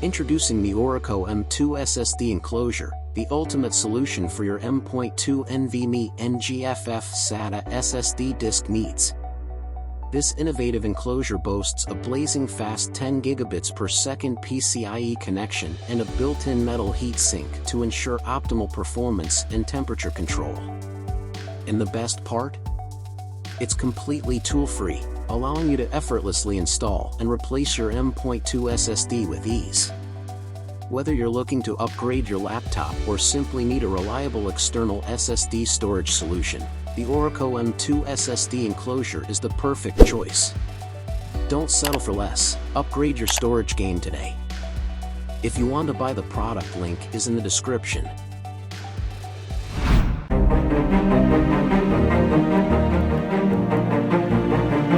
Introducing the ORICO M2 SSD Enclosure, the ultimate solution for your M.2 NVMe NGFF SATA SSD disk needs. This innovative enclosure boasts a blazing fast 10 gigabits per second PCIe connection and a built-in metal heatsink to ensure optimal performance and temperature control. And the best part? It's completely tool-free, allowing you to effortlessly install and replace your M.2 SSD with ease. Whether you're looking to upgrade your laptop or simply need a reliable external SSD storage solution, the ORICO M2 SSD Enclosure is the perfect choice. Don't settle for less, upgrade your storage game today. If you want to buy the product, link is in the description.